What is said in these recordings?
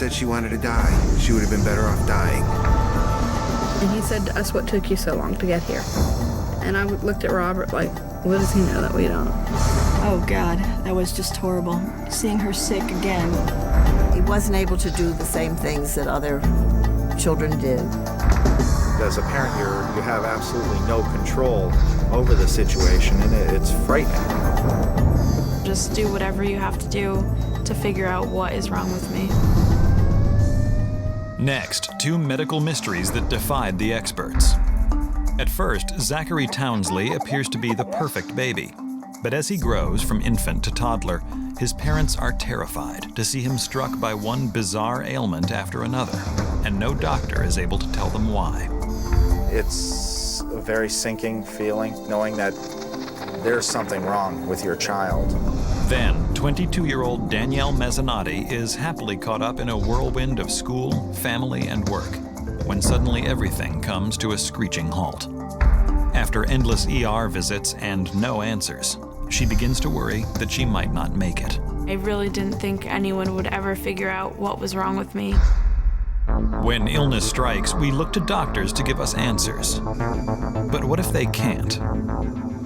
said she wanted to die. She would have been better off dying. And he said to us, "What took you so long to get here?" And I looked at Robert like, what does he know that we don't? Oh God, that was just horrible. Seeing her sick again. He wasn't able to do the same things that other children did. As a parent, you have absolutely no control over the situation, and it's frightening. Just do whatever you have to do to figure out what is wrong with me. Next, two medical mysteries that defied the experts. At first, Zachary Townsley appears to be the perfect baby. But as he grows from infant to toddler, his parents are terrified to see him struck by one bizarre ailment after another, and no doctor is able to tell them why. It's a very sinking feeling, knowing that there's something wrong with your child. Then, 22-year-old Danielle Mezzanotte is happily caught up in a whirlwind of school, family, and work, when suddenly everything comes to a screeching halt. After endless ER visits and no answers, she begins to worry that she might not make it. I really didn't think anyone would ever figure out what was wrong with me. When illness strikes, we look to doctors to give us answers. But what if they can't?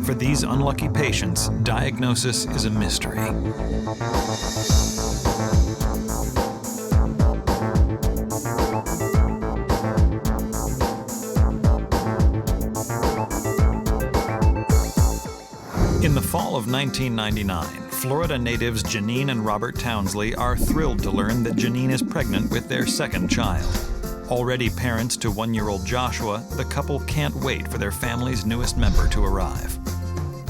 For these unlucky patients, diagnosis is a mystery. In the fall of 1999, Florida natives Janine and Robert Townsley are thrilled to learn that Janine is pregnant with their second child. Already parents to 1-year-old Joshua, the couple can't wait for their family's newest member to arrive.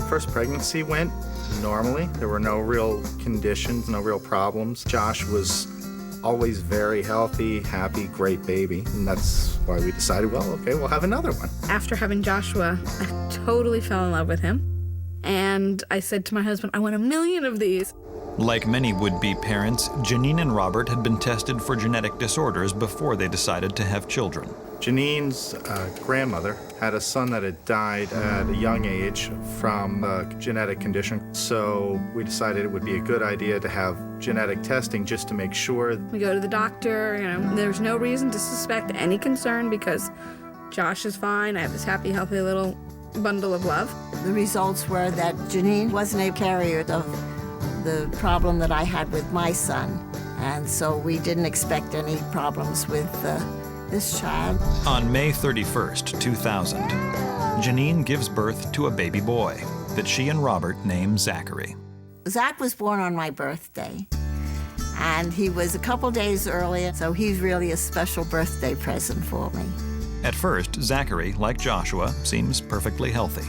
First pregnancy went normally. There were no real conditions, no real problems. Josh was always very healthy, happy, great baby. And that's why we decided, well, okay, we'll have another one. After having Joshua, I totally fell in love with him. And I said to my husband, I want 1 million of these. Like many would-be parents, Janine and Robert had been tested for genetic disorders before they decided to have children. Janine's grandmother had a son that had died at a young age from a genetic condition. So we decided it would be a good idea to have genetic testing just to make sure. We go to the doctor, there's no reason to suspect any concern because Josh is fine. I have this happy, healthy little bundle of love. The results were that Janine wasn't a carrier of the problem that I had with my son. And so we didn't expect any problems with this child. On May 31st, 2000, Janine gives birth to a baby boy that she and Robert name Zachary. Zach was born on my birthday, and he was a couple days earlier, so he's really a special birthday present for me. At first, Zachary, like Joshua, seems perfectly healthy.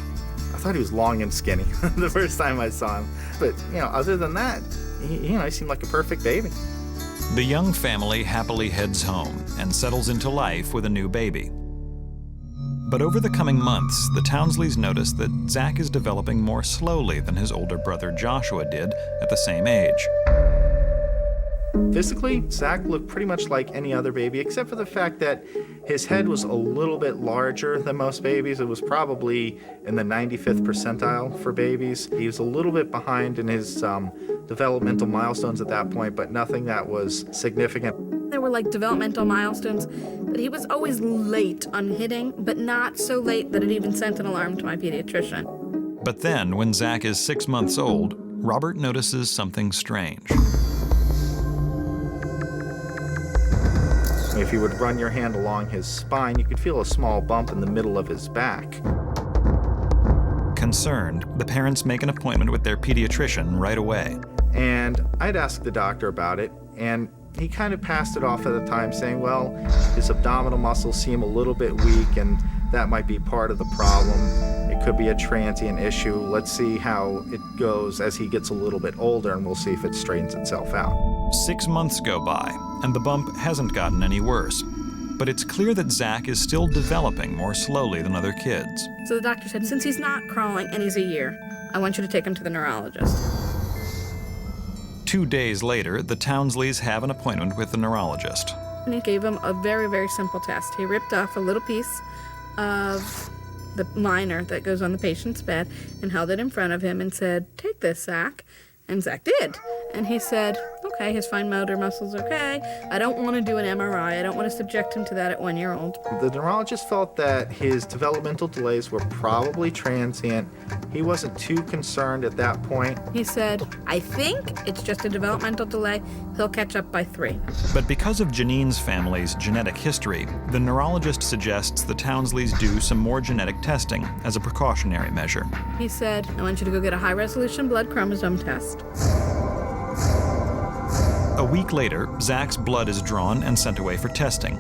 I thought he was long and skinny the first time I saw him. But, other than that, he seemed like a perfect baby. The young family happily heads home and settles into life with a new baby. But over the coming months, the Townsleys notice that Zach is developing more slowly than his older brother Joshua did at the same age. Physically, Zach looked pretty much like any other baby, except for the fact that his head was a little bit larger than most babies. It was probably in the 95th percentile for babies. He was a little bit behind in his developmental milestones at that point, but nothing that was significant. There were like developmental milestones, but he was always late on hitting, but not so late that it even sent an alarm to my pediatrician. But then, when Zach is 6 months old, Robert notices something strange. If you would run your hand along his spine, you could feel a small bump in the middle of his back. Concerned, the parents make an appointment with their pediatrician right away. And I'd asked the doctor about it, and he kind of passed it off at the time, saying, well, his abdominal muscles seem a little bit weak, and that might be part of the problem. It could be a transient issue. Let's see how it goes as he gets a little bit older, and we'll see if it straightens itself out. 6 months go by, and the bump hasn't gotten any worse. But it's clear that Zach is still developing more slowly than other kids. So the doctor said, since he's not crawling and he's a year, I want you to take him to the neurologist. 2 days later, the Townsleys have an appointment with the neurologist. And he gave him a very, very simple test. He ripped off a little piece of the liner that goes on the patient's bed and held it in front of him and said, take this, Zach. And Zach did. And he said, okay, his fine motor muscle's okay. I don't want to do an MRI. I don't want to subject him to that at 1 year old. The neurologist felt that his developmental delays were probably transient. He wasn't too concerned at that point. He said, I think it's just a developmental delay. He'll catch up by 3. But because of Janine's family's genetic history, the neurologist suggests the Townsleys do some more genetic testing as a precautionary measure. He said, I want you to go get a high-resolution blood chromosome test. A week later, Zach's blood is drawn and sent away for testing,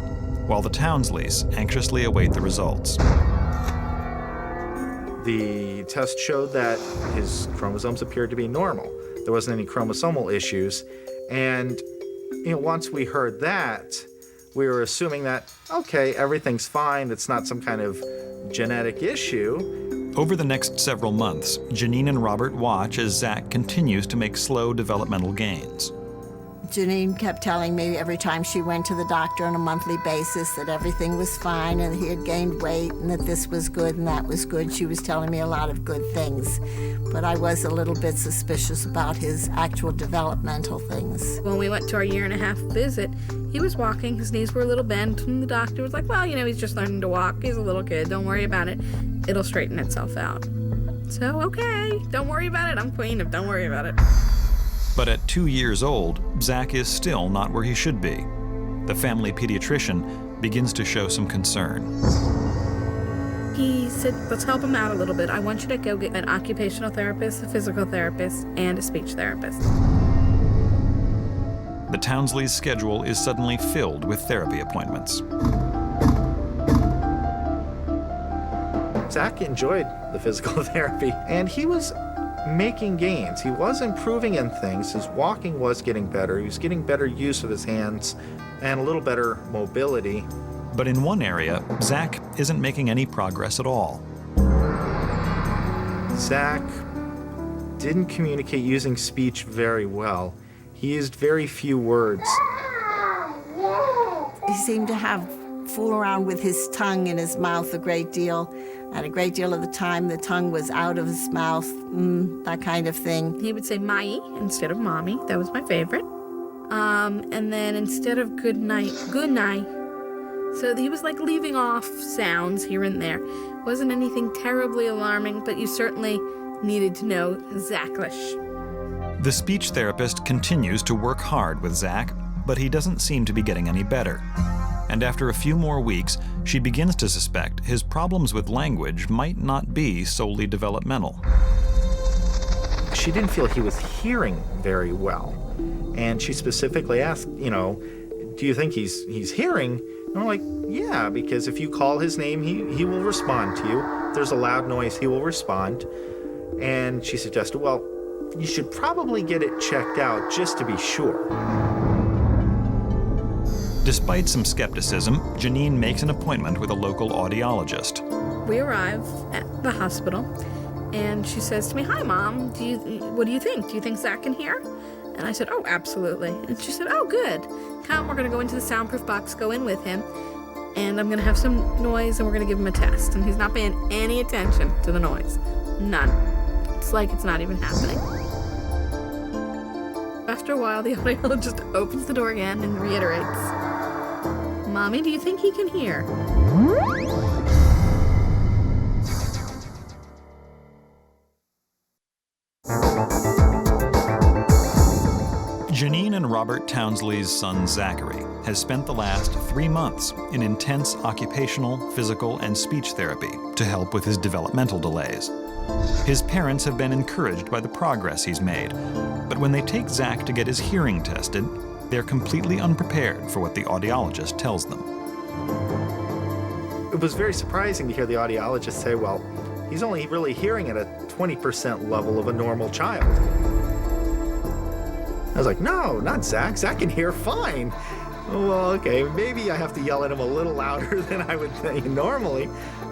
while the Townsleys anxiously await the results. The test showed that his chromosomes appeared to be normal. There wasn't any chromosomal issues. And once we heard that, we were assuming that, okay, everything's fine. It's not some kind of genetic issue. Over the next several months, Janine and Robert watch as Zach continues to make slow developmental gains. Janine kept telling me every time she went to the doctor on a monthly basis that everything was fine and he had gained weight and that this was good and that was good. She was telling me a lot of good things. But I was a little bit suspicious about his actual developmental things. When we went to our 1.5 year visit, he was walking, his knees were a little bent, and the doctor was like, well, he's just learning to walk. He's a little kid, don't worry about it. It'll straighten itself out. So, okay, don't worry about it. I'm queen of don't worry about it. But at 2 years old, Zach is still not where he should be. The family pediatrician begins to show some concern. He said, let's help him out a little bit. I want you to go get an occupational therapist, a physical therapist, and a speech therapist. The Townsleys' schedule is suddenly filled with therapy appointments. Zach enjoyed the physical therapy, and he was making gains. He was improving in things. His walking was getting better. He was getting better use of his hands and a little better mobility. But in one area, Zach isn't making any progress at all. Zach didn't communicate using speech very well. He used very few words. He seemed to fool around with his tongue in his mouth a great deal. And a great deal of the time, the tongue was out of his mouth, that kind of thing. He would say "mai" instead of "mommy." That was my favorite. And then instead of "good night," "good night." So he was like leaving off sounds here and there. Wasn't anything terribly alarming, but you certainly needed to know Zachlish. The speech therapist continues to work hard with Zach, but he doesn't seem to be getting any better. And after a few more weeks, she begins to suspect his problems with language might not be solely developmental. She didn't feel he was hearing very well. And she specifically asked, do you think he's hearing? And I'm like, yeah, because if you call his name, he will respond to you. If there's a loud noise, he will respond. And she suggested, well, you should probably get it checked out just to be sure. Despite some skepticism, Janine makes an appointment with a local audiologist. We arrive at the hospital, and she says to me, "Hi, Mom. What do you think? Do you think Zach can hear?" And I said, "Oh, absolutely." And she said, "Oh, good. Come, we're going to go into the soundproof box, go in with him, and I'm going to have some noise, and we're going to give him a test." And he's not paying any attention to the noise. None. It's like it's not even happening. After a while, the audiologist opens the door again and reiterates, "Mommy, do you think he can hear?" Janine and Robert Townsley's son Zachary has spent the last 3 months in intense occupational, physical, and speech therapy to help with his developmental delays. His parents have been encouraged by the progress he's made, but when they take Zach to get his hearing tested, they're completely unprepared for what the audiologist tells them. It was very surprising to hear the audiologist say, well, he's only really hearing at a 20% level of a normal child. I was like, no, not Zach. Zach can hear fine. Well, okay, maybe I have to yell at him a little louder than I would think normally,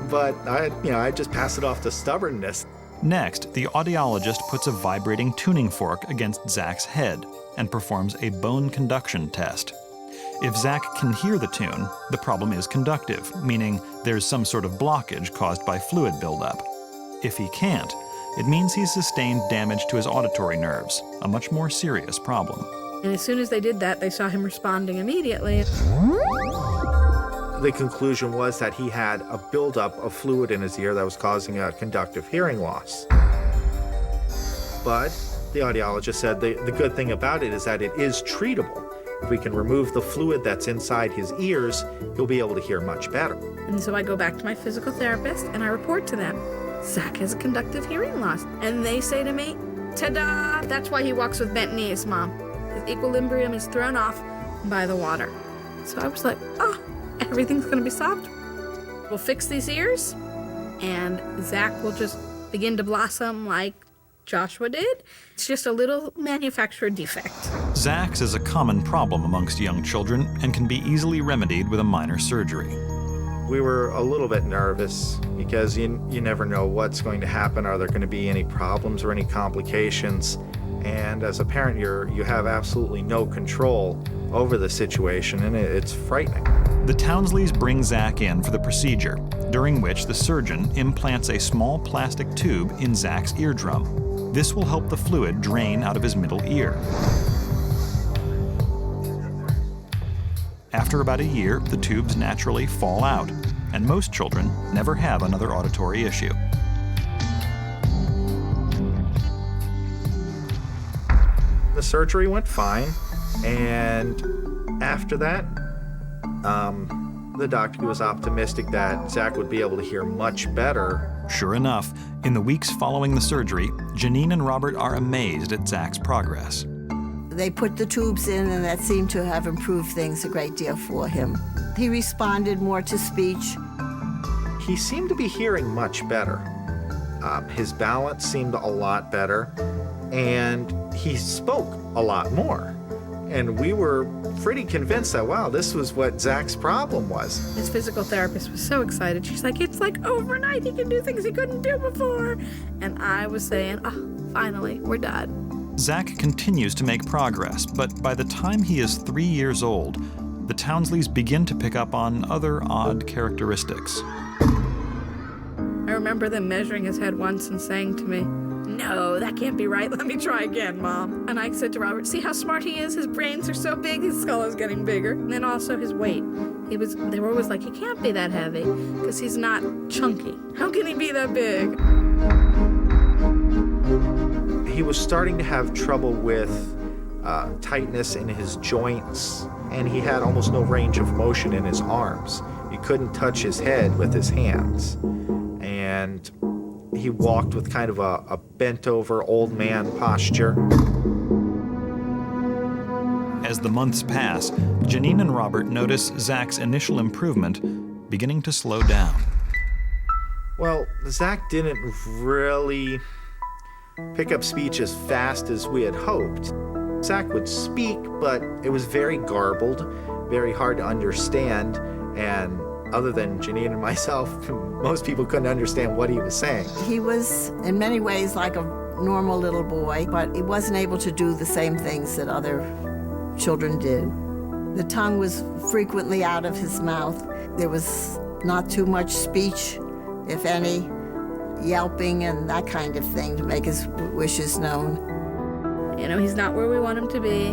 but I just pass it off to stubbornness. Next, the audiologist puts a vibrating tuning fork against Zach's head and performs a bone conduction test. If Zach can hear the tune, the problem is conductive, meaning there's some sort of blockage caused by fluid buildup. If he can't, it means he's sustained damage to his auditory nerves, a much more serious problem. And as soon as they did that, they saw him responding immediately. The conclusion was that he had a buildup of fluid in his ear that was causing a conductive hearing loss. But the audiologist said the good thing about it is that it is treatable. If we can remove the fluid that's inside his ears, he'll be able to hear much better. And so I go back to my physical therapist and I report to them, Zach has a conductive hearing loss. And they say to me, ta-da, that's why he walks with bent knees, Mom. His equilibrium is thrown off by the water. So I was like, oh, everything's gonna be solved. We'll fix these ears and Zach will just begin to blossom like Joshua did. It's just a little manufactured defect. Zach's is a common problem amongst young children and can be easily remedied with a minor surgery. We were a little bit nervous because you never know what's going to happen. Are there going to be any problems or any complications? And as a parent, you have absolutely no control over the situation, and it's frightening. The Townsleys bring Zach in for the procedure, during which the surgeon implants a small plastic tube in Zach's eardrum. This will help the fluid drain out of his middle ear. After about a year, the tubes naturally fall out, and most children never have another auditory issue. The surgery went fine, and after that, the doctor was optimistic that Zach would be able to hear much better. Sure enough, in the weeks following the surgery, Janine and Robert are amazed at Zach's progress. They put the tubes in, and that seemed to have improved things a great deal for him. He responded more to speech. He seemed to be hearing much better. His balance seemed a lot better, and he spoke a lot more. And we were pretty convinced that, wow, this was what Zach's problem was. His physical therapist was so excited. She's like, it's like overnight. He can do things he couldn't do before. And I was saying, oh, finally, we're done. Zach continues to make progress, but by the time he is 3 years old, the Townsleys begin to pick up on other odd characteristics. I remember them measuring his head once and saying to me, no, that can't be right. Let me try again, Mom. And I said to Robert, see how smart he is? His brains are so big, his skull is getting bigger. And then also his weight. They were always like, he can't be that heavy because he's not chunky. How can he be that big? He was starting to have trouble with tightness in his joints, and he had almost no range of motion in his arms. He couldn't touch his head with his hands. And he walked with kind of a bent-over old man posture. As the months pass, Janine and Robert notice Zach's initial improvement beginning to slow down. Well, Zach didn't really pick up speech as fast as we had hoped. Zach would speak, but it was very garbled, very hard to understand, and other than Janine and myself, most people couldn't understand what he was saying. He was, in many ways, like a normal little boy, but he wasn't able to do the same things that other children did. The tongue was frequently out of his mouth. There was not too much speech, if any, yelping and that kind of thing to make his wishes known. You know, he's not where we want him to be.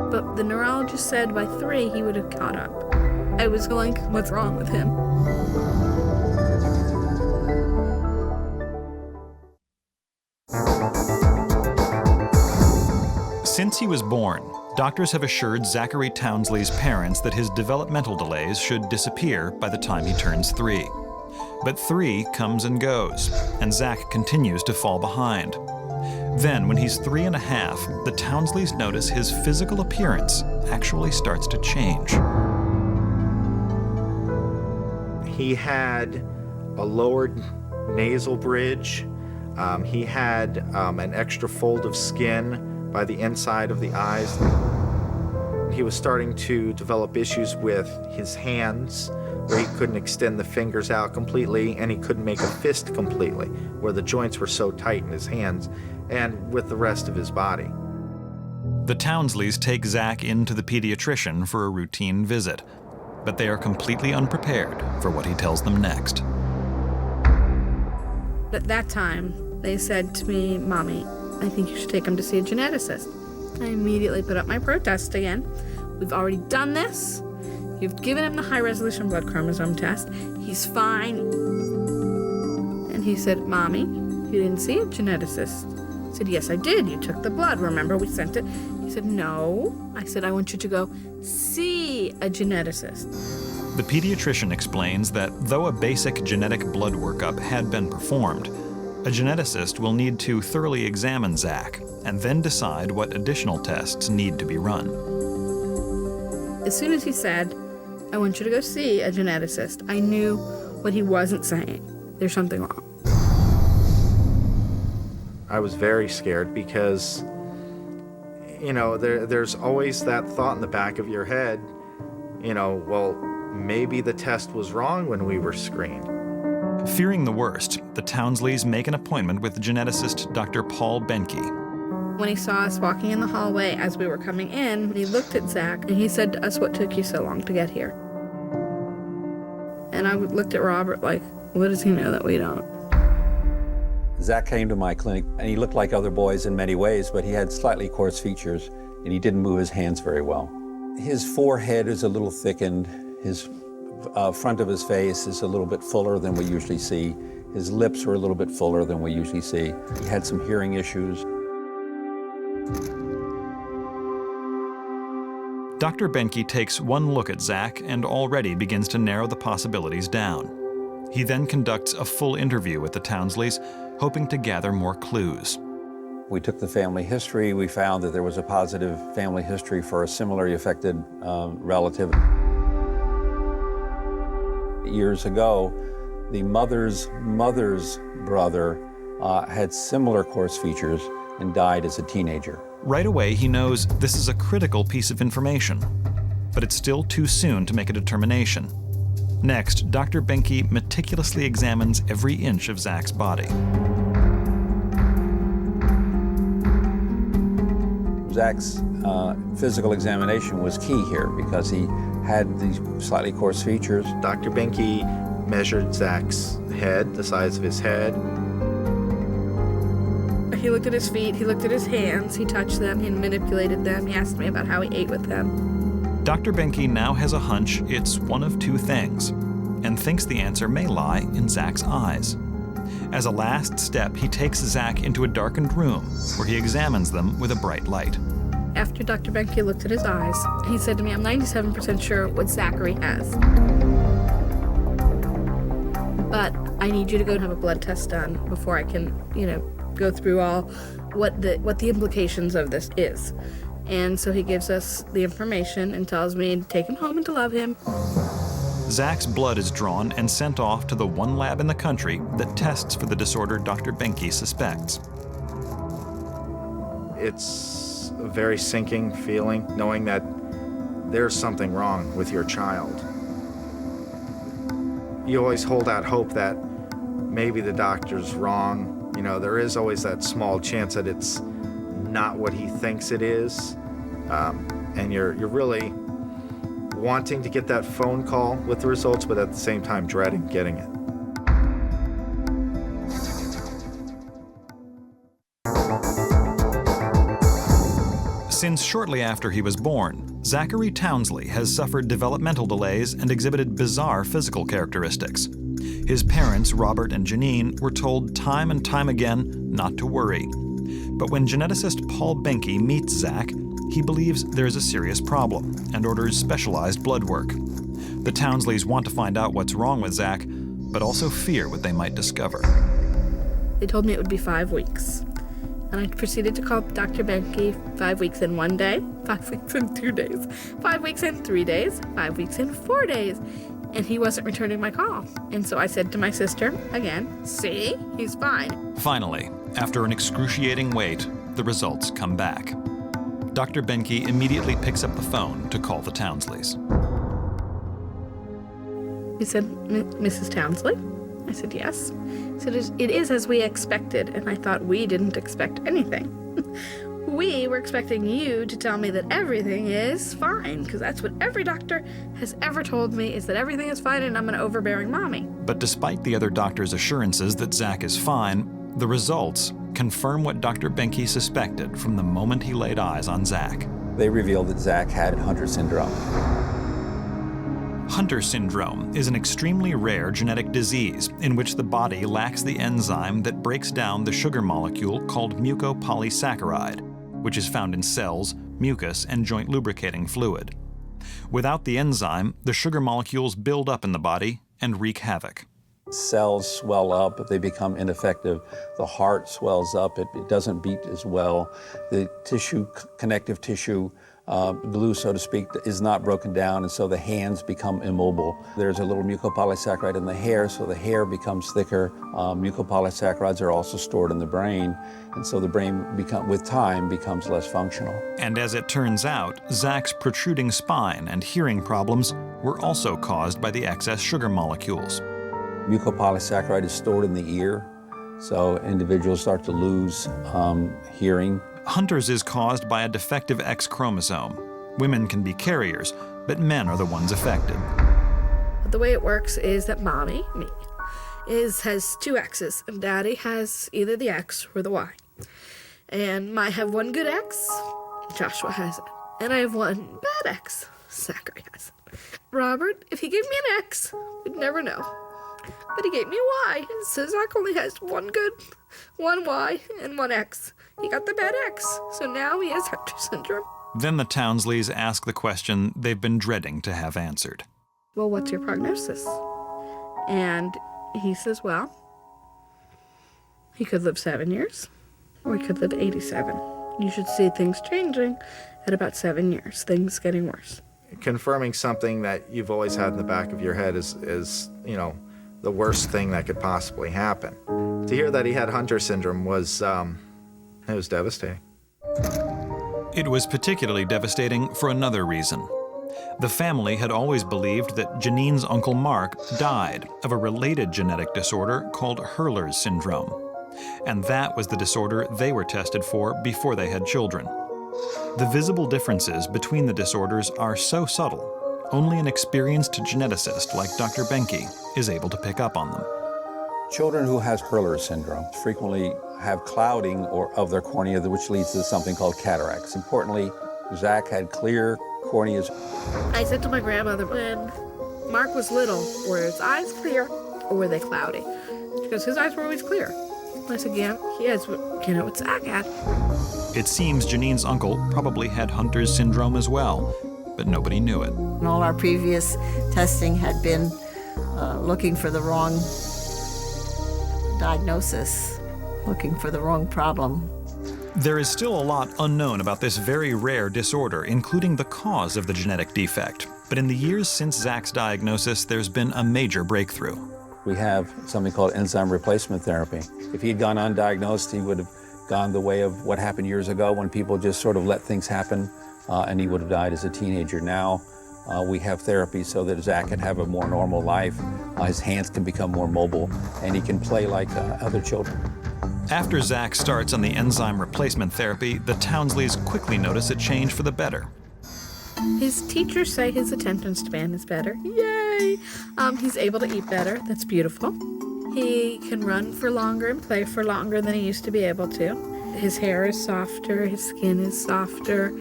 But the neurologist said by 3 he would have caught up. I was going, what's wrong with him? Since he was born, doctors have assured Zachary Townsley's parents that his developmental delays should disappear by the time he turns 3. But 3 comes and goes, and Zach continues to fall behind. Then, when he's 3 and a half, the Townsleys notice his physical appearance actually starts to change. He had a lowered nasal bridge. He had an extra fold of skin by the inside of the eyes. He was starting to develop issues with his hands, where he couldn't extend the fingers out completely, and he couldn't make a fist completely, where the joints were so tight in his hands, and with the rest of his body. The Townsleys take Zach into the pediatrician for a routine visit, but they are completely unprepared for what he tells them next. At that time, they said to me, Mommy, I think you should take him to see a geneticist. I immediately put up my protest again. We've already done this. You've given him the high-resolution blood chromosome test. He's fine. And he said, Mommy, you didn't see a geneticist. I said, yes, I did. You took the blood. Remember, we sent it. He said, no. I said, I want you to go see a geneticist. The pediatrician explains that though a basic genetic blood workup had been performed, a geneticist will need to thoroughly examine Zach and then decide what additional tests need to be run. As soon as he said, I want you to go see a geneticist, I knew what he wasn't saying. There's something wrong. I was very scared because, there's always that thought in the back of your head, well, maybe the test was wrong when we were screened. Fearing the worst, the Townsleys make an appointment with geneticist Dr. Paul Benke. When he saw us walking in the hallway as we were coming in, he looked at Zach and he said to us, what took you so long to get here? And I looked at Robert like, what does he know that we don't? Zach came to my clinic and he looked like other boys in many ways, but he had slightly coarse features and he didn't move his hands very well. His forehead is a little thickened. His front of his face is a little bit fuller than we usually see. His lips are a little bit fuller than we usually see. He had some hearing issues. Dr. Benke takes one look at Zach and already begins to narrow the possibilities down. He then conducts a full interview with the Townsleys, hoping to gather more clues. We took the family history. We found that there was a positive family history for a similarly affected relative. Years ago, the mother's brother had similar coarse features and died as a teenager. Right away, he knows this is a critical piece of information, but it's still too soon to make a determination. Next, Dr. Benke meticulously examines every inch of Zach's body. Zach's physical examination was key here because he had these slightly coarse features. Dr. Benke measured Zach's head, the size of his head. He looked at his feet, he looked at his hands, he touched them, he manipulated them, he asked me about how he ate with them. Dr. Benke now has a hunch it's one of two things, and thinks the answer may lie in Zach's eyes. As a last step, he takes Zach into a darkened room where he examines them with a bright light. After Dr. Benke looked at his eyes, he said to me, I'm 97% sure what Zachary has. But I need you to go and have a blood test done before I can, go through all what the implications of this is. And so he gives us the information and tells me to take him home and to love him. Zach's blood is drawn and sent off to the one lab in the country that tests for the disorder Dr. Benke suspects. It's a very sinking feeling, knowing that there's something wrong with your child. You always hold out hope that maybe the doctor's wrong. There is always that small chance that it's not what he thinks it is. And you're really wanting to get that phone call with the results, but at the same time dreading getting it. Since shortly after he was born, Zachary Townsley has suffered developmental delays and exhibited bizarre physical characteristics. His parents, Robert and Janine, were told time and time again not to worry. But when geneticist Paul Benke meets Zach, he believes there is a serious problem and orders specialized blood work. The Townsleys want to find out what's wrong with Zach, but also fear what they might discover. They told me it would be 5 weeks. And I proceeded to call Dr. Benke 5 weeks in 1 day, 5 weeks in 2 days, 5 weeks in 3 days, 5 weeks in 4 days. And he wasn't returning my call. And so I said to my sister, again, see, he's fine. Finally, after an excruciating wait, the results come back. Dr. Benke immediately picks up the phone to call the Townsleys. He said, Mrs. Townsley? I said, yes. He said, it is as we expected. And I thought we didn't expect anything. We were expecting you to tell me that everything is fine, because that's what every doctor has ever told me, is that everything is fine and I'm an overbearing mommy. But despite the other doctors' assurances that Zach is fine, The results confirm what Dr. Benke suspected from the moment he laid eyes on Zach. They revealed that Zach had Hunter syndrome. Hunter syndrome is an extremely rare genetic disease in which the body lacks the enzyme that breaks down the sugar molecule called mucopolysaccharide, which is found in cells, mucus, and joint lubricating fluid. Without the enzyme, the sugar molecules build up in the body and wreak havoc. Cells swell up, they become ineffective. The heart swells up, it doesn't beat as well. The tissue, connective tissue, glue, so to speak, is not broken down, and so the hands become immobile. There's a little mucopolysaccharide in the hair, so the hair becomes thicker. Mucopolysaccharides are also stored in the brain, and so the brain, with time, becomes less functional. And as it turns out, Zach's protruding spine and hearing problems were also caused by the excess sugar molecules. Mucopolysaccharide is stored in the ear, so individuals start to lose hearing. Hunter's is caused by a defective X chromosome. Women can be carriers, but men are the ones affected. The way it works is that mommy, me, has two X's, and daddy has either the X or the Y. And I have one good X, Joshua has it. And I have one bad X, Zachary has it. Robert, if he gave me an X, we'd never know. But he gave me a Y, so Zach only has one good, one Y, and one X. He got the bad X, so now he has Hunter syndrome. Then the Townsleys ask the question they've been dreading to have answered. Well, what's your prognosis? And he says, well, he could live 7 years, or he could live 87. You should see things changing at about 7 years, things getting worse. Confirming something that you've always had in the back of your head is the worst thing that could possibly happen. To hear that he had Hunter syndrome was devastating. It was particularly devastating for another reason. The family had always believed that Janine's Uncle Mark died of a related genetic disorder called Hurler's syndrome. And that was the disorder they were tested for before they had children. The visible differences between the disorders are so subtle, only an experienced geneticist like Dr. Benke is able to pick up on them. Children who have Hurler's syndrome frequently have clouding of their cornea, which leads to something called cataracts. Importantly, Zach had clear corneas. I said to my grandmother, when Mark was little, were his eyes clear or were they cloudy? She goes, his eyes were always clear. I said, yeah, he has, what Zach had. It seems Janine's uncle probably had Hunter's syndrome as well, but nobody knew it. And all our previous testing had been looking for the wrong diagnosis, looking for the wrong problem. There is still a lot unknown about this very rare disorder, including the cause of the genetic defect. But in the years since Zach's diagnosis, there's been a major breakthrough. We have something called enzyme replacement therapy. If he had gone undiagnosed, he would have gone the way of what happened years ago when people just sort of let things happen, and he would have died as a teenager. Now we have therapy so that Zach can have a more normal life. His hands can become more mobile, and he can play like other children. After Zach starts on the enzyme replacement therapy, the Townsleys quickly notice a change for the better. His teachers say his attention span is better. Yay! He's able to eat better. That's beautiful. He can run for longer and play for longer than he used to be able to. His hair is softer. His skin is softer.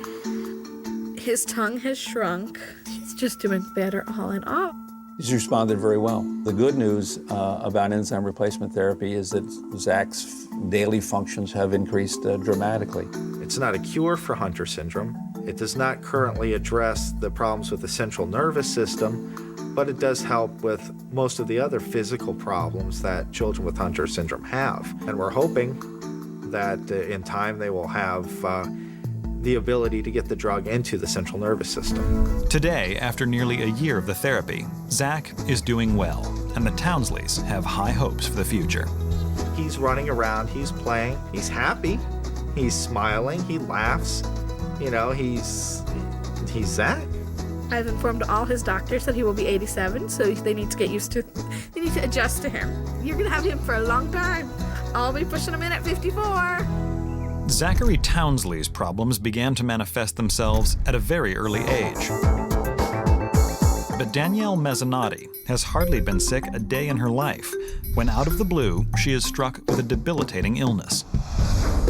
His tongue has shrunk. He's just doing better all in all. He's responded very well. The good news about enzyme replacement therapy is that Zach's daily functions have increased dramatically. It's not a cure for Hunter syndrome. It does not currently address the problems with the central nervous system, but it does help with most of the other physical problems that children with Hunter syndrome have. And we're hoping that in time they will have the ability to get the drug into the central nervous system. Today, after nearly a year of the therapy, Zach is doing well, and the Townsleys have high hopes for the future. He's running around, he's playing, he's happy, he's smiling, he laughs. You know, he's Zach. I've informed all his doctors that he will be 87, so they need to adjust to him. You're gonna have him for a long time. I'll be pushing him in at 54. Zachary Townsley's problems began to manifest themselves at a very early age. But Danielle Mezzanotte has hardly been sick a day in her life when out of the blue, she is struck with a debilitating illness.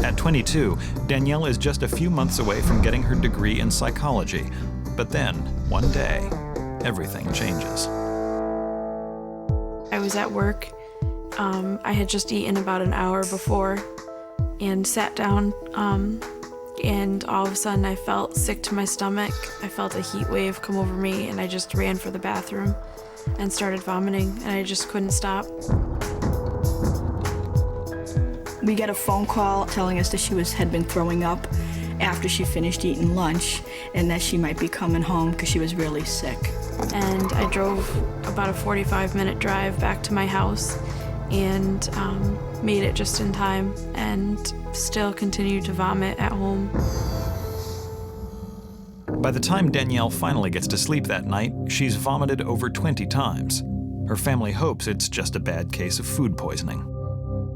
At 22, Danielle is just a few months away from getting her degree in psychology. But then, one day, everything changes. I was at work. I had just eaten about an hour before and sat down, and all of a sudden I felt sick to my stomach. I felt a heat wave come over me, and I just ran for the bathroom and started vomiting, and I just couldn't stop. We got a phone call telling us that she had been throwing up after she finished eating lunch and that she might be coming home because she was really sick. And I drove about a 45-minute drive back to my house and made it just in time and still continued to vomit at home. By the time Danielle finally gets to sleep that night, she's vomited over 20 times. Her family hopes it's just a bad case of food poisoning.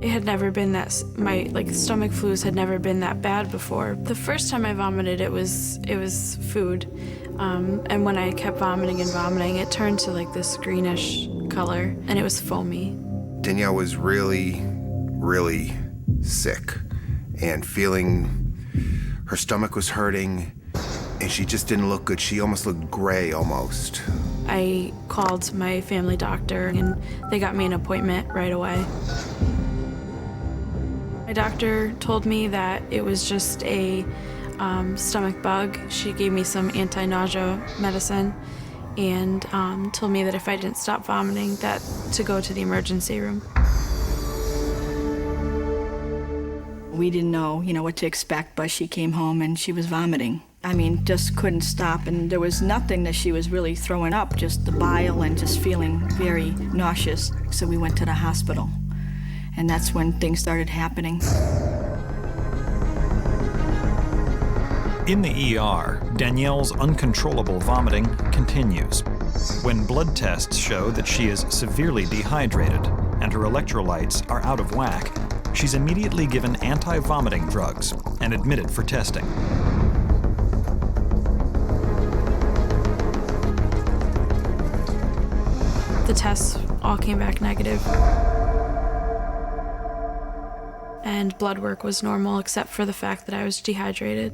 It had never been that, my stomach flus had never been that bad before. The first time I vomited, it was food. And when I kept vomiting and vomiting, it turned to this greenish color, and it was foamy. Danielle was really, really sick and feeling her stomach was hurting, and she just didn't look good. She almost looked gray almost. I called my family doctor, and they got me an appointment right away. My doctor told me that it was just a stomach bug. She gave me some anti-nausea medicine and told me that if I didn't stop vomiting, that to go to the emergency room. We didn't know, what to expect, but she came home and she was vomiting. I mean, just couldn't stop, and there was nothing that she was really throwing up, just the bile and just feeling very nauseous. So we went to the hospital. And that's when things started happening. In the ER, Danielle's uncontrollable vomiting continues. When blood tests show that she is severely dehydrated and her electrolytes are out of whack, she's immediately given anti-vomiting drugs and admitted for testing. The tests all came back negative. And blood work was normal except for the fact that I was dehydrated.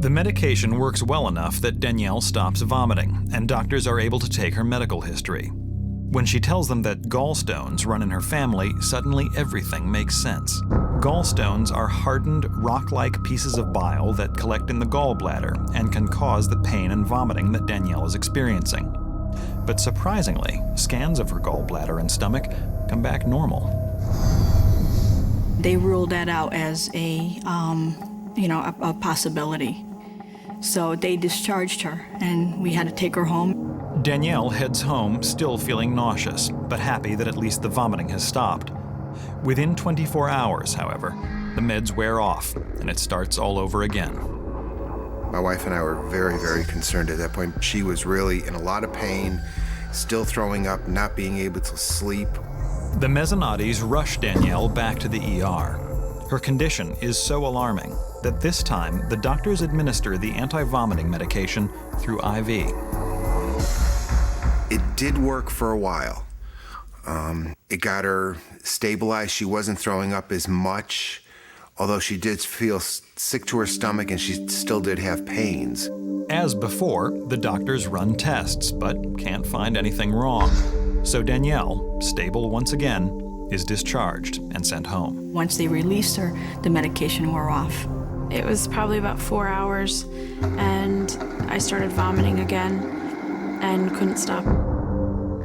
The medication works well enough that Danielle stops vomiting, and doctors are able to take her medical history. When she tells them that gallstones run in her family, suddenly everything makes sense. Gallstones are hardened, rock-like pieces of bile that collect in the gallbladder and can cause the pain and vomiting that Danielle is experiencing. But surprisingly, scans of her gallbladder and stomach come back normal. They ruled that out as a possibility. So they discharged her, and we had to take her home. Danielle heads home still feeling nauseous, but happy that at least the vomiting has stopped. Within 24 hours, however, the meds wear off, and it starts all over again. My wife and I were very, very concerned at that point. She was really in a lot of pain, still throwing up, not being able to sleep. The Mezzanottis rush Danielle back to the ER. Her condition is so alarming that this time the doctors administer the anti-vomiting medication through IV. It did work for a while. It got her stabilized. She wasn't throwing up as much, although she did feel sick to her stomach and she still did have pains. As before, the doctors run tests, but can't find anything wrong. So Danielle, stable once again, is discharged and sent home. Once they released her, the medication wore off. It was probably about 4 hours, and I started vomiting again and couldn't stop.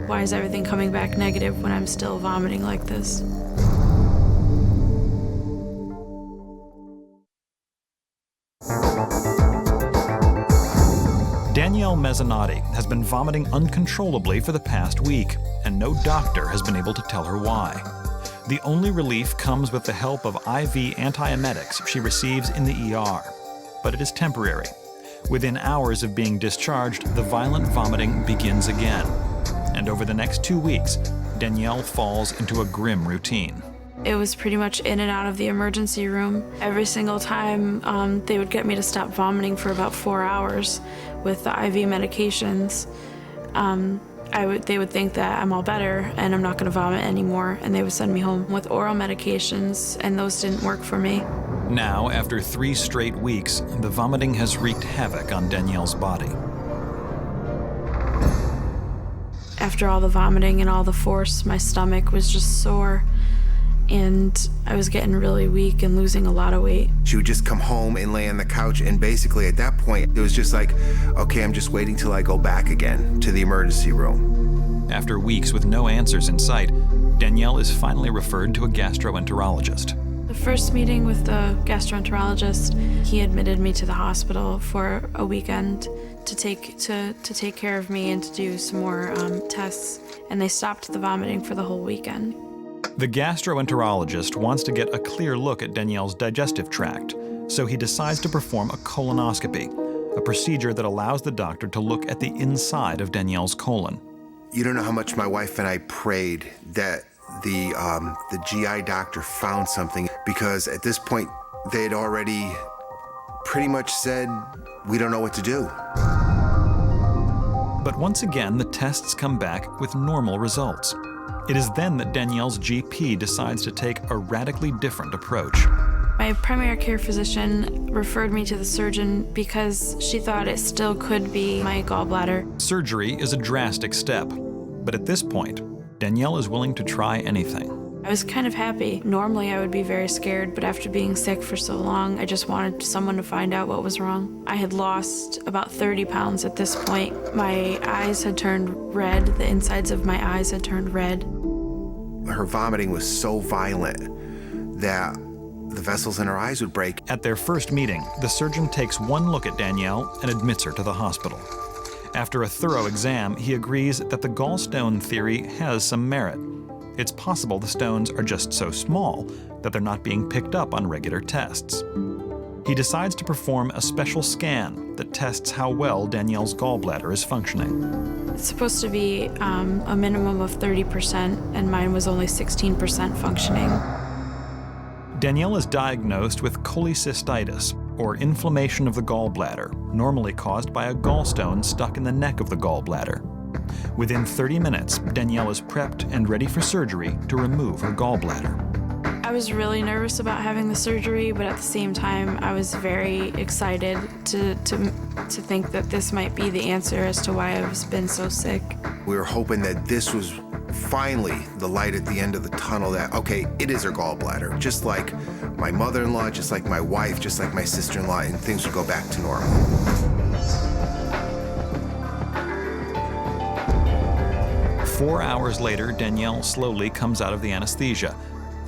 Why is everything coming back negative when I'm still vomiting like this? Danielle Mezzanotti has been vomiting uncontrollably for the past week, and no doctor has been able to tell her why. The only relief comes with the help of IV antiemetics she receives in the ER, but it is temporary. Within hours of being discharged, the violent vomiting begins again, and over the next 2 weeks, Danielle falls into a grim routine. It was pretty much in and out of the emergency room. Every single time they would get me to stop vomiting for about 4 hours with the IV medications. they would think that I'm all better and I'm not going to vomit anymore, and they would send me home with oral medications, and those didn't work for me. Now, after 3 straight weeks, the vomiting has wreaked havoc on Danielle's body. After all the vomiting and all the force, my stomach was just sore, and I was getting really weak and losing a lot of weight. She would just come home and lay on the couch, and basically at that point, it was just like, okay, I'm just waiting till I go back again to the emergency room. After weeks with no answers in sight, Danielle is finally referred to a gastroenterologist. The first meeting with the gastroenterologist, he admitted me to the hospital for a weekend to take care of me and to do some more tests, and they stopped the vomiting for the whole weekend. The gastroenterologist wants to get a clear look at Danielle's digestive tract, so he decides to perform a colonoscopy, a procedure that allows the doctor to look at the inside of Danielle's colon. You don't know how much my wife and I prayed that the GI doctor found something, because at this point they had already pretty much said, we don't know what to do. But once again, the tests come back with normal results. It is then that Danielle's GP decides to take a radically different approach. My primary care physician referred me to the surgeon because she thought it still could be my gallbladder. Surgery is a drastic step, but at this point, Danielle is willing to try anything. I was kind of happy. Normally I would be very scared, but after being sick for so long, I just wanted someone to find out what was wrong. I had lost about 30 pounds at this point. My eyes had turned red. The insides of my eyes had turned red. Her vomiting was so violent that the vessels in her eyes would break. At their first meeting, the surgeon takes one look at Danielle and admits her to the hospital. After a thorough exam, he agrees that the gallstone theory has some merit. It's possible the stones are just so small that they're not being picked up on regular tests. He decides to perform a special scan that tests how well Danielle's gallbladder is functioning. It's supposed to be a minimum of 30%, and mine was only 16% functioning. Danielle is diagnosed with cholecystitis, or inflammation of the gallbladder, normally caused by a gallstone stuck in the neck of the gallbladder. Within 30 minutes, Danielle is prepped and ready for surgery to remove her gallbladder. I was really nervous about having the surgery, but at the same time, I was very excited to think that this might be the answer as to why I've been so sick. We were hoping that this was finally the light at the end of the tunnel, that, okay, it is her gallbladder. Just like my mother-in-law, just like my wife, just like my sister-in-law, and things would go back to normal. 4 hours later, Danielle slowly comes out of the anesthesia,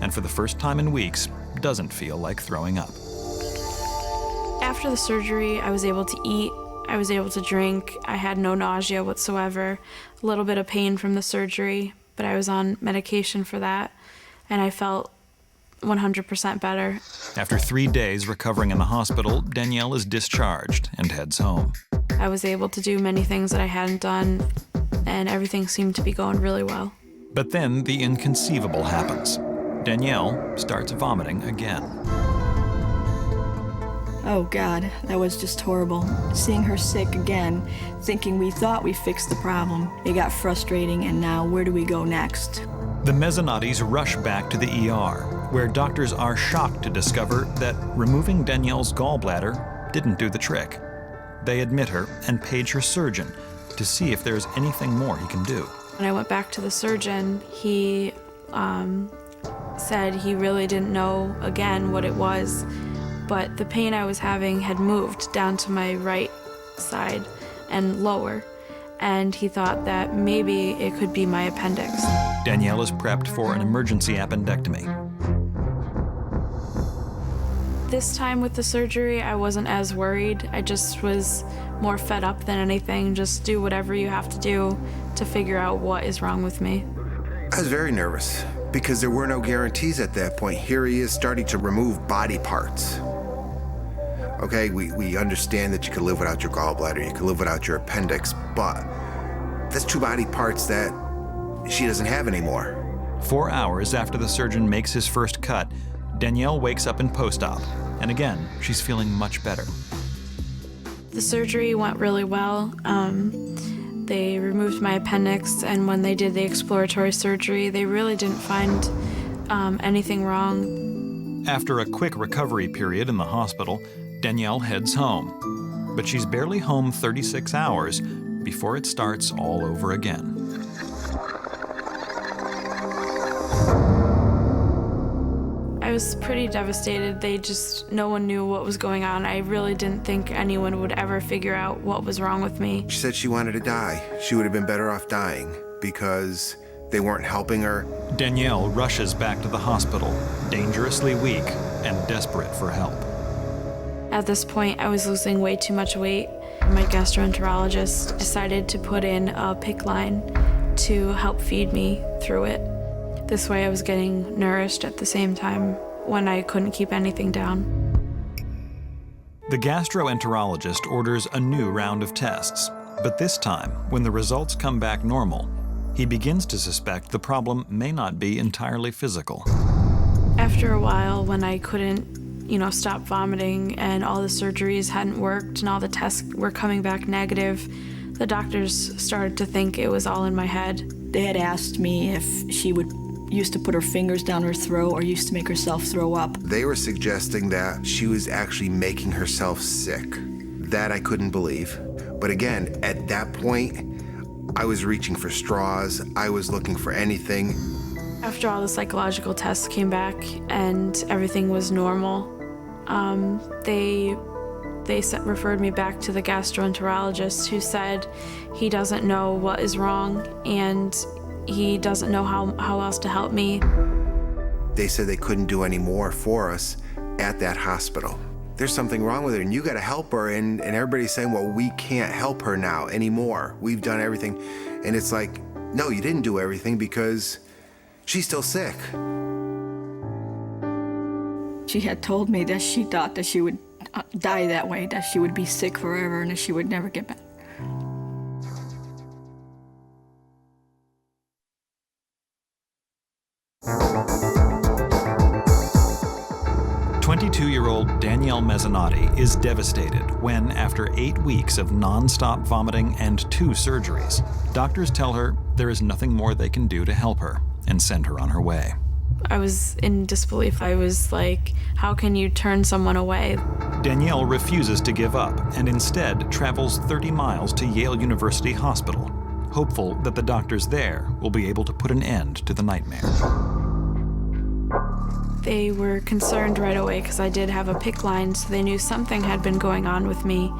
and for the first time in weeks, doesn't feel like throwing up. After the surgery, I was able to eat, I was able to drink, I had no nausea whatsoever, a little bit of pain from the surgery, but I was on medication for that, and I felt 100% better. After 3 days recovering in the hospital, Danielle is discharged and heads home. I was able to do many things that I hadn't done, and everything seemed to be going really well. But then the inconceivable happens. Danielle starts vomiting again. Oh God, that was just horrible. Seeing her sick again, thinking we thought we fixed the problem. It got frustrating, and now where do we go next? The Mezzanottis rush back to the ER, where doctors are shocked to discover that removing Danielle's gallbladder didn't do the trick. They admit her and page her surgeon to see if there's anything more he can do. When I went back to the surgeon, he said he really didn't know again what it was, but the pain I was having had moved down to my right side and lower, and he thought that maybe it could be my appendix. Danielle is prepped for an emergency appendectomy. This time with the surgery, I wasn't as worried. I just was more fed up than anything. Just do whatever you have to do to figure out what is wrong with me. I was very nervous because there were no guarantees at that point. Here he is starting to remove body parts. Okay, we understand that you can live without your gallbladder, you can live without your appendix, but that's 2 body parts that she doesn't have anymore. 4 hours after the surgeon makes his first cut, Danielle wakes up in post-op, and again, she's feeling much better. The surgery went really well. They removed my appendix, and when they did the exploratory surgery, they really didn't find anything wrong. After a quick recovery period in the hospital, Danielle heads home. But she's barely home 36 hours before it starts all over again. I was pretty devastated. No one knew what was going on. I really didn't think anyone would ever figure out what was wrong with me. She said she wanted to die. She would have been better off dying because they weren't helping her. Danielle rushes back to the hospital, dangerously weak and desperate for help. At this point, I was losing way too much weight. My gastroenterologist decided to put in a PICC line to help feed me through it. This way I was getting nourished at the same time when I couldn't keep anything down. The gastroenterologist orders a new round of tests, but this time, when the results come back normal, he begins to suspect the problem may not be entirely physical. After a while, when I couldn't, stop vomiting and all the surgeries hadn't worked and all the tests were coming back negative, the doctors started to think it was all in my head. They had asked me if she used to put her fingers down her throat or used to make herself throw up. They were suggesting that she was actually making herself sick. That I couldn't believe. But again, at that point, I was reaching for straws. I was looking for anything. After all the psychological tests came back and everything was normal, they referred me back to the gastroenterologist, who said he doesn't know what is wrong and he doesn't know how else to help me. They said they couldn't do any more for us at that hospital. There's something wrong with her and you gotta help her, and everybody's saying, well, we can't help her now anymore. We've done everything. And it's like, no, you didn't do everything because she's still sick. She had told me that she thought that she would die that way, that she would be sick forever and that she would never get better. 22-year-old Danielle Mezzanotte is devastated when, after 8 weeks of non-stop vomiting and 2 surgeries, doctors tell her there is nothing more they can do to help her and send her on her way. I was in disbelief. I was like, how can you turn someone away? Danielle refuses to give up and instead travels 30 miles to Yale University Hospital, hopeful that the doctors there will be able to put an end to the nightmare. They were concerned right away because I did have a PICC line, so they knew something had been going on with me.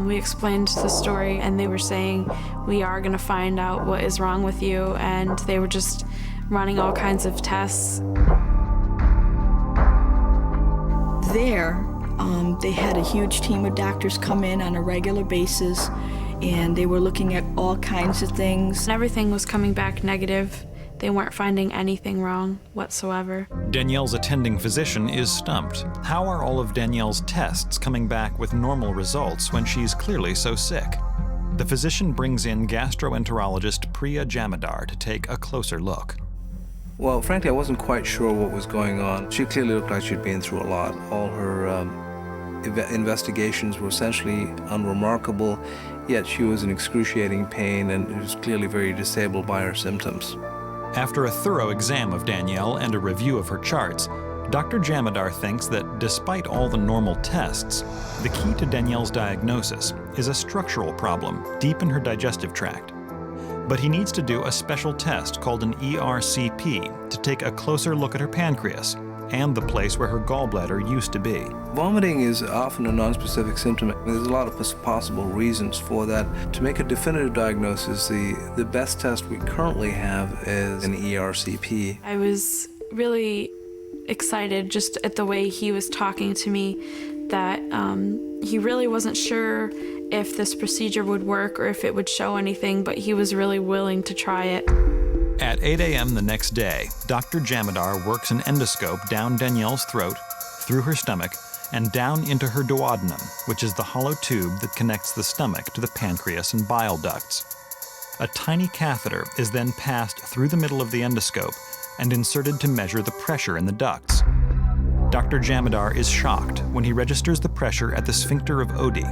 We explained the story, and they were saying, we are going to find out what is wrong with you, and they were just running all kinds of tests. There, they had a huge team of doctors come in on a regular basis, and they were looking at all kinds of things. And everything was coming back negative. They weren't finding anything wrong whatsoever. Danielle's attending physician is stumped. How are all of Danielle's tests coming back with normal results when she's clearly so sick? The physician brings in gastroenterologist Priya Jamadar to take a closer look. Well, frankly, I wasn't quite sure what was going on. She clearly looked like she'd been through a lot. All her investigations were essentially unremarkable, yet she was in excruciating pain and was clearly very disabled by her symptoms. After a thorough exam of Danielle and a review of her charts, Dr. Jamadar thinks that despite all the normal tests, the key to Danielle's diagnosis is a structural problem deep in her digestive tract. But he needs to do a special test called an ERCP to take a closer look at her pancreas and the place where her gallbladder used to be. Vomiting is often a nonspecific symptom. There's a lot of possible reasons for that. To make a definitive diagnosis, the best test we currently have is an ERCP. I was really excited just at the way he was talking to me, that he really wasn't sure if this procedure would work or if it would show anything, but he was really willing to try it. At 8 a.m. the next day, Dr. Jamadar works an endoscope down Danielle's throat, through her stomach, and down into her duodenum, which is the hollow tube that connects the stomach to the pancreas and bile ducts. A tiny catheter is then passed through the middle of the endoscope and inserted to measure the pressure in the ducts. Dr. Jamadar is shocked when he registers the pressure at the sphincter of Oddi,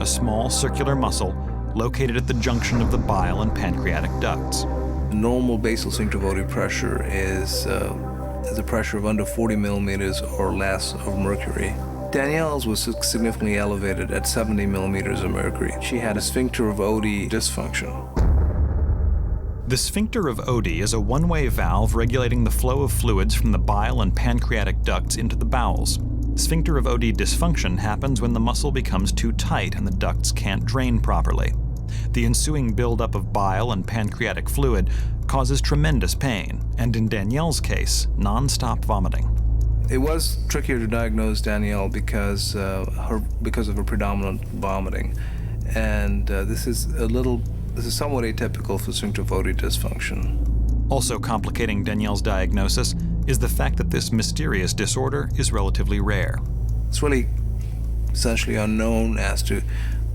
a small circular muscle located at the junction of the bile and pancreatic ducts. Normal basal sphincter of Oddi pressure is a pressure of under 40 millimeters or less of mercury. Danielle's was significantly elevated at 70 millimeters of mercury. She had a sphincter of Oddi dysfunction. The sphincter of Oddi is a one-way valve regulating the flow of fluids from the bile and pancreatic ducts into the bowels. Sphincter of Oddi dysfunction happens when the muscle becomes too tight and the ducts can't drain properly. The ensuing buildup of bile and pancreatic fluid causes tremendous pain, and in Danielle's case, non-stop vomiting. It was trickier to diagnose Danielle because of her predominant vomiting, and this is somewhat atypical for sphincter of Oddi dysfunction. Also complicating Danielle's diagnosis is the fact that this mysterious disorder is relatively rare. It's really essentially unknown as to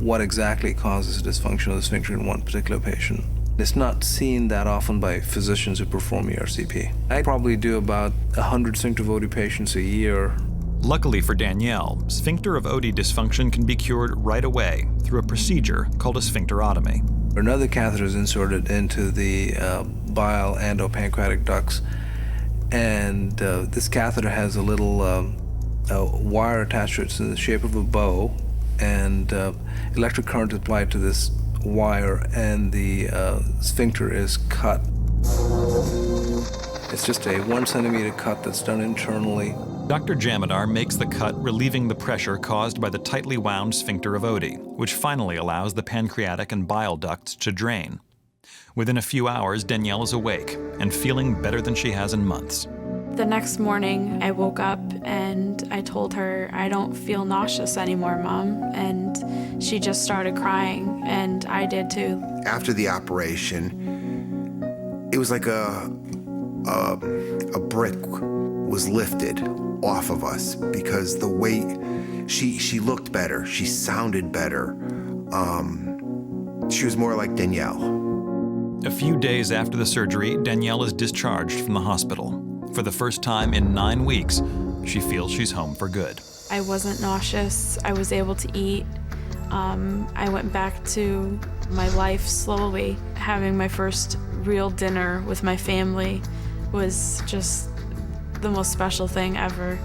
what exactly causes dysfunction of the sphincter in one particular patient. It's not seen that often by physicians who perform ERCP. I probably do about 100 sphincter of Oddi patients a year. Luckily for Danielle, sphincter of Oddi dysfunction can be cured right away through a procedure called a sphincterotomy. Another catheter is inserted into the bile and/or pancreatic ducts, and this catheter has a little wire attached to it. It's in the shape of a bow, and electric current is applied to this wire, and the sphincter is cut. It's just a 1 centimeter cut that's done internally. Dr. Jamadar makes the cut, relieving the pressure caused by the tightly wound sphincter of Oddi, which finally allows the pancreatic and bile ducts to drain. Within a few hours, Danielle is awake and feeling better than she has in months. The next morning, I woke up and I told her, I don't feel nauseous anymore, Mom. And she just started crying, and I did too. After the operation, it was like a brick was lifted off of us because the weight, she looked better, she sounded better. She was more like Danielle. A few days after the surgery, Danielle is discharged from the hospital. For the first time in 9 weeks, she feels she's home for good. I wasn't nauseous. I was able to eat. I went back to my life slowly. Having my first real dinner with my family was just the most special thing ever.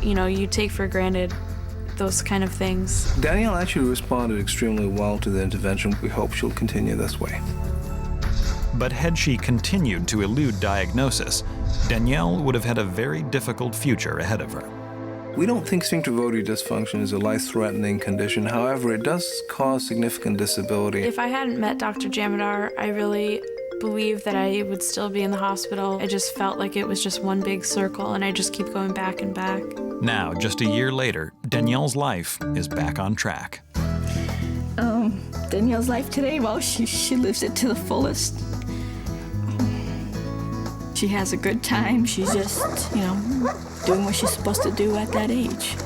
You take for granted those kind of things. Danielle actually responded extremely well to the intervention. We hope she'll continue this way. But had she continued to elude diagnosis, Danielle would have had a very difficult future ahead of her. We don't think sphincter of Oddi dysfunction is a life-threatening condition. However, it does cause significant disability. If I hadn't met Dr. Jamadar, I really believe that I would still be in the hospital. I just felt like it was just one big circle, and I just keep going back and back. Now, just a year later, Danielle's life is back on track. Danielle's life today, well, she lives it to the fullest. She has a good time. She's just, doing what she's supposed to do at that age.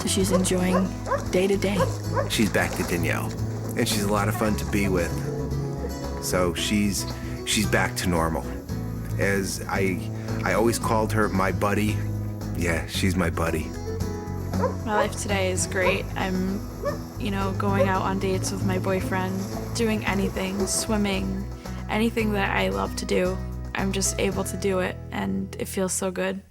So she's enjoying day to day. She's back to Danielle, and she's a lot of fun to be with. So she's back to normal. As I always called her my buddy. Yeah, she's my buddy. My life today is great. I'm, going out on dates with my boyfriend, doing anything, swimming, anything that I love to do. I'm just able to do it, and it feels so good.